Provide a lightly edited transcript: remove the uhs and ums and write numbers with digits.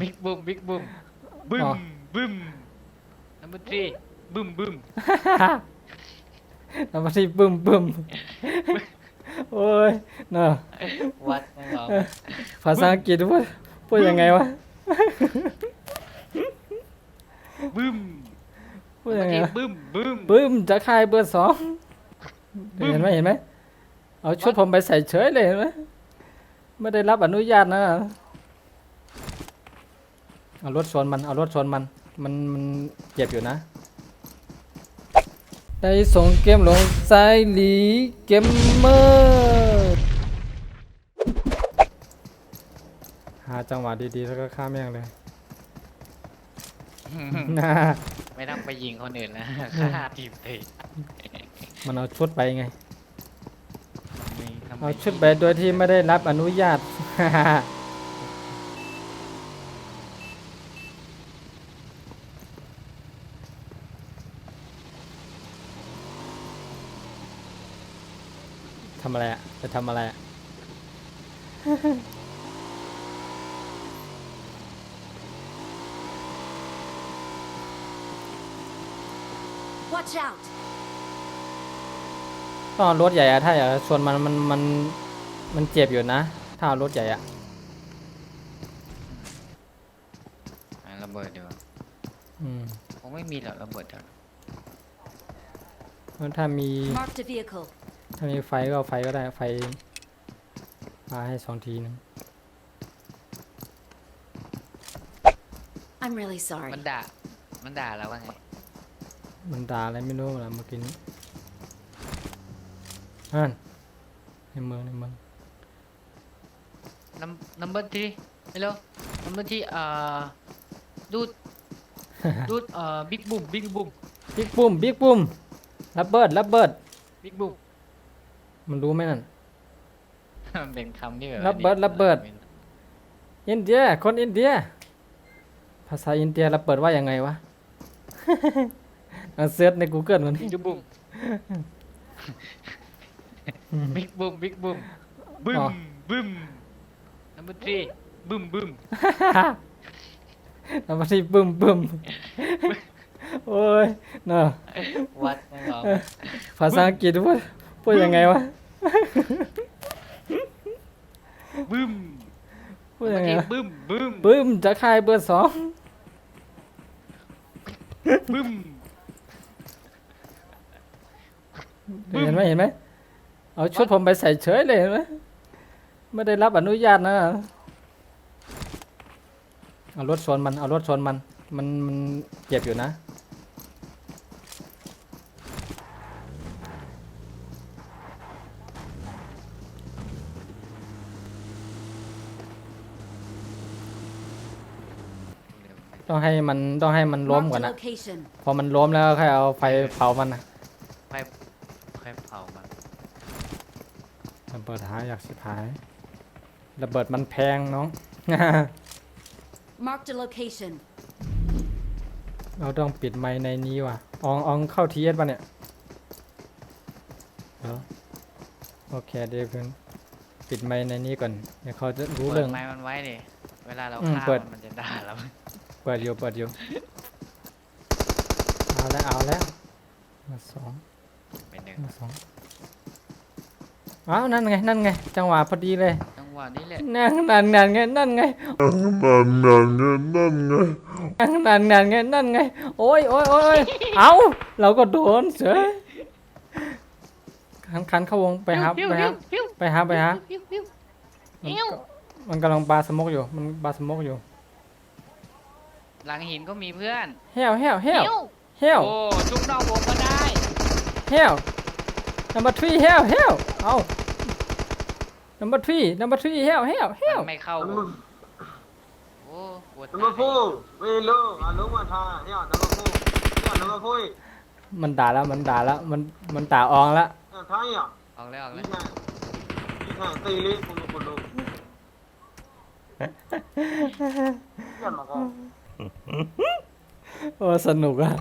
บิ๊กบูมบิ๊กบูมบึ้ อ๋อ มบึ้มnumber three บึ้มบึ้ม แล้วมาที่บึ้มบึ้มโอ้ยเนอะ วัดไม่บอก ภาษาอังกฤษพูดยังไงวะ บึ้ม พูดยังไงวะ บึ้มบึ้ม บึ้มจะคายเบอร์สอง บึ้ม เห็นไหมเอาชุดผมไปใส่เฉยเลยเห็นไหมไม่ได้รับอนุญาตนะเอารถชนมันมันเจ็บอยู่นะได้ส่งเกมลงสายหลีเกมเมอร์หาจังหวะดีๆแล้วก็ฆ่าแม่งเลย ไม่ต้องไปยิงคนอื่นนะฆ่าทีมเตะ มันเอาชุดไปไง ทำไม เอาชุดไปโดยที่ไม่ได้รับอนุญาต ทำอะไรอ่ะจะทำอะไรอ่ะ Watch out! ต้องเอารถใหญ่อะถ้าอยากชนมันเจ็บอยู่นะ ถ้าเอารถใหญ่อะ ระเบิดเดี๋ยว อืม คงไม่มีหรอกระเบิดเดี๋ยว แล้วถ้ามี Marked a vehicle. ไฟก็เอาไฟก็ได้ไฟปาให้2 ทีนึง I'm really sorry. มันด่าเราว่าไง มันด่าอะไรไม่รู้ล่ะเมื่อกี้นี้นั่นในเมือง number three hello number threeดูดบิ๊กบูมบิ๊กบูม บิ๊กปุ้มระเบิด บิ๊กบูม มันรู้ไหมนั่น มันเป็นคำที่แบบ ระเบิด อินเดียคนอินเดีย ภาษาอินเดียระเบิดว่ายังไงวะ เอาเซิร์ชใน Google มัน บิ๊กบูมบิ๊กบูมบิ๊กบูมบึ้ อ๋อ มบึ้ม number three บึ้มบึ้ม แล้วมาที่บึ้มโอ้ยเนอะ วัดไม่บอก ภาษาอังกฤษพูดยังไงวะ บึ้ม พูดยังไงวะ บึ้มบึ้ม บึ้มจะคายเบอร์สอง บึ้ม เห็นไหมเอาชุดผมไปใส่เฉยเลยเห็นไหมไม่ได้รับอนุญาตนะเอารถชนมันเจ็บอยู่นะต้องให้มันล้ม Marked ก่อน a นะ location. พอมันล้มแล้วค่อยเอาไฟเผามันนะ ค่อยเผามัน ระเบิดหายอยากสิบหายระเบิดมันแพงน้อง Marked a location. เราต้องปิดไมค์ในนี้ว่ะอองเข้าทีเอสป่ะเนี่ยเหรอโอเคเดี๋ยวเพิ่งปิดไมค์ในนี้ก่อนเดี๋ยวเขาจะรู้ เปิ เรื่ ด อง ไม้มันไว้ดิเวลาเรา อืม ฆ่า เปิด มันจะด่าเรา เปิดอยู่เอาแล้วมาสอง เป็นหนึ่ง อ้าวนั่นไงจังหวะพอดีเลย จังหวะนี้แหละ นั่นไงนั่นไงโอ้ยเอาเราก็โดนเฉยคันเข้าวงไปหา ปิ้ว มันกำลังบาสโมกอยู่หลังหินก็มีเพื่อน เฮ้ว โอ้ทุกนอกวงก็ได้ number 3 เฮ้วเอา number 3 เฮ้ว มันไม่เข้าวงโอ้ปวด Number 4, Velo, alo mà tha, nha, number 4, nha, number 4, มันด่าแล้วมันด่าอองแล้ว nha, thay à, ออกแล้ว đi thẳng, tây lên, cùng luôn, nha mà con, โอ้สนุกอะ